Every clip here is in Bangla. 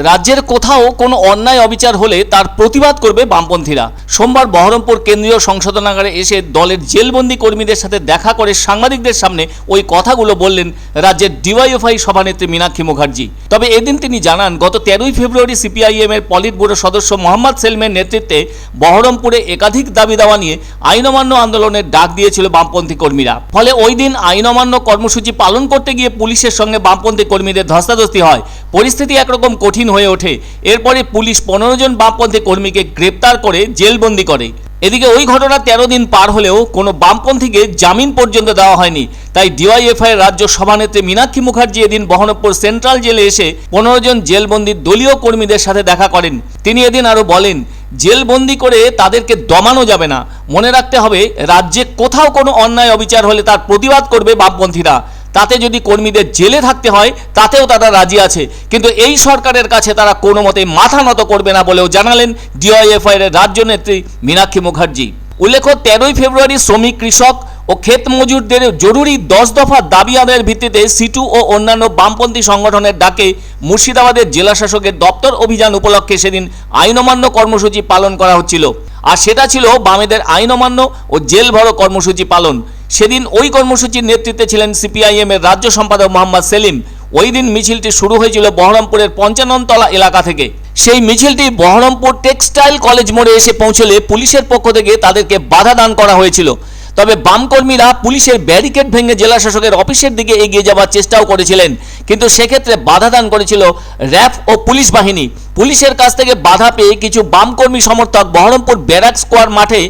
রাজ্যের কোথাও কোনো অন্যায় অবিচার হলে তার প্রতিবাদ করবে বামপন্থীরা। সোমবার বহরমপুর কেন্দ্রীয় সংশোধনাগারে এসে দলের জেলবন্দি কর্মীদের সাথে দেখা করে সাংবাদিকদের সামনে ওই কথাগুলো বললেন রাজ্যের ডিওয়াইএফআই সভানেত্রী মীনাক্ষী মুখার্জি। তবে এদিন তিনি জানান, গত 13ই ফেব্রুয়ারি সিপিআইএম এর পলিট ব্যুরো সদস্য মোহাম্মদ সেলিমের নেতৃত্বে বহরমপুরে একাধিক দাবি দাওয়া নিয়ে আইন অমান্য আন্দোলনের ডাক দিয়েছিল বামপন্থী কর্মীরা। ফলে ওই দিন আইন অমান্য কর্মসূচি পালন করতে গিয়ে পুলিশের সঙ্গে বামপন্থী কর্মীদের ধস্তাধস্তি হয়। পরিস্থিতি একরকম কঠিন হয়ে ওঠে। এরপরে পুলিশ 15 জন বামপন্থী কর্মীকে গ্রেপ্তার করে জেলবন্দি করে। এদিকে ওই ঘটনা 13 দিন পার হলেও কোনো বামপন্থীকে জামিন পর্যন্ত দেওয়া হয়নি। তাই ডিওয়াইএফআই রাজ্য সভানেত্রী মীনাক্ষী মুখার্জি এদিন বহরমপুর সেন্ট্রাল জেলে এসে 15 জন জেলবন্দি দলীয় কর্মীদের সাথে দেখা করেন। তিনি এদিন আরও বলেন, জেলবন্দি করে তাদেরকে দমানো যাবে না। মনে রাখতে হবে, রাজ্যে কোথাও কোনো অন্যায় অবিচার হলে তার প্রতিবাদ করবে বামপন্থীরা। তাতে যদি কর্মীদের জেলে থাকতে হয় তাতেও তারা রাজি আছে, কিন্তু এই সরকারের কাছে তারা কোনো মতেই মাথা নত করবে না বলেও জানালেন ডিওয়াইএফআই এর রাজ্য নেত্রী মীনাক্ষী মুখার্জি। উল্লেখ্য, 13ই ফেব্রুয়ারি শ্রমিক, কৃষক ও ক্ষেত মজুরদের জরুরি 10 দফা দাবি আদায়ের ভিত্তিতে সিটু ও অন্যান্য বামপন্থী সংগঠনের ডাকে মুর্শিদাবাদের জেলা শাসকের দপ্তর অভিযান উপলক্ষে সেদিন আইন অমান্য কর্মসূচি পালন করা হচ্ছিল। আর সেটা ছিল বামেদের আইন অমান্য ও জেল ভরো কর্মসূচি পালন। সেদিন ওই কর্মসূচির নেতৃত্বে ছিলেন সিপিআইএম এর রাজ্য সম্পাদক মোহাম্মদ সেলিম। ওই দিন মিছিলটি শুরু হয়েছিল বহরমপুরের 55 তলা এলাকা থেকে। সেই মিছিলটি বহরমপুর টেক্সটাইল কলেজ মোড়ে এসে পৌঁছলে পুলিশের পক্ষ থেকে তাদেরকে বাধা দান করা হয়েছিল। তবে বামকর্মীরা পুলিশের ব্যারিকেড ভেঙে জেলা শাসকের অফিসের দিকে এগিয়ে যাওয়ার চেষ্টাও করেছিলেন, কিন্তু সেক্ষেত্রে বাধা দান করেছিল র্যাব ও পুলিশ বাহিনী। পুলিশের কাছ থেকে বাধা পেয়ে কিছু বামকর্মী সমর্থক বহরমপুর ব্যারাক স্কোয়ার মাঠে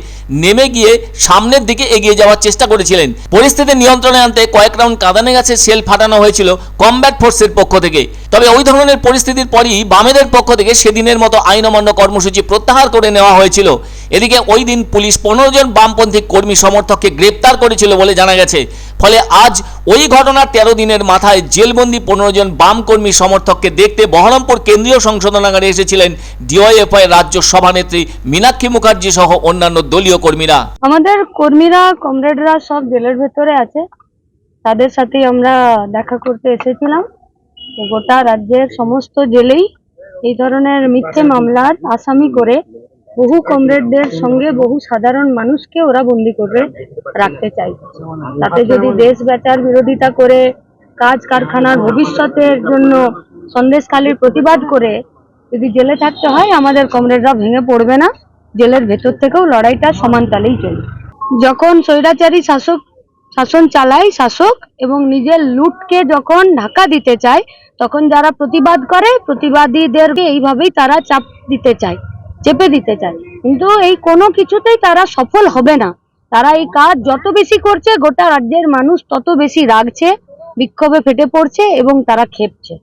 নেমে গিয়ে সামনের দিকে এগিয়ে যাওয়ার চেষ্টা করেছিলেন। পরিস্থিতি নিয়ন্ত্রণে আনতে কয়েক রাউন্ড কাঁদানে গাছের সেল ফাটানো হয়েছিল কমব্যাট ফোর্সের পক্ষ থেকে। তবে ওই ধরনের পরিস্থিতির পরই বামেদের পক্ষ থেকে সেদিনের মতো আইন অমান্য কর্মসূচি প্রত্যাহার করে নেওয়া হয়েছিল। এদিকে ওই দিন পুলিশ 15 জন বামপন্থী কর্মী সমর্থককে গ্রেপ্তার করেছিল বলে জানা গেছে। ফলে আজ ওই ঘটনার 13 দিনের মাথায় জেলবন্দি 15 জন বাম কর্মী সমর্থককে দেখতে বহরমপুর কেন্দ্রীয় সংশোধনাগারে এসেছিলেন ডিওয়াইএফআই রাজ্য সভানেত্রী মীনাক্ষী মুখার্জি সহ অন্যান্য দলীয় কর্মীরা। আমাদের কর্মীরা, কমরেডরা সব জেলের ভেতরে আছে, তাদের সাথেই আমরা দেখা করতে এসেছিলাম। গোটা রাজ্যের সমস্ত জেলেই এই ধরনের মিথ্যে মামলার আসামি করে বহু কমরেডদের সঙ্গে বহু সাধারণ মানুষকে ওরা বন্দি করে রাখতে চাই। তাতে যদি দেশ বেচার বিরোধিতা করে, কাজ কারখানার ভবিষ্যতের জন্য সন্দেশখালির প্রতিবাদ করে যদি জেলে থাকতে হয়, আমাদের কমরেডরা ভেঙে পড়বে না। জেলের ভেতর থেকেও লড়াইটা সমান তালেই চলবে। যখন স্বৈরাচারী শাসন চালায় শাসক এবং নিজের লুটকে যখন ঢাকা দিতে চায়, তখন যারা প্রতিবাদ করে, প্রতিবাদীদেরকে এইভাবেই তারা চেপে দিতে চায়। কিন্তু এই কোনো কিছুতেই তারা সফল হবে না। তারা এই কাজ যত বেশি করছে, গোটা রাজ্যের মানুষ তত বেশি রাগছে, বিক্ষোভে ফেটে পড়ছে এবং তারা খেপছে।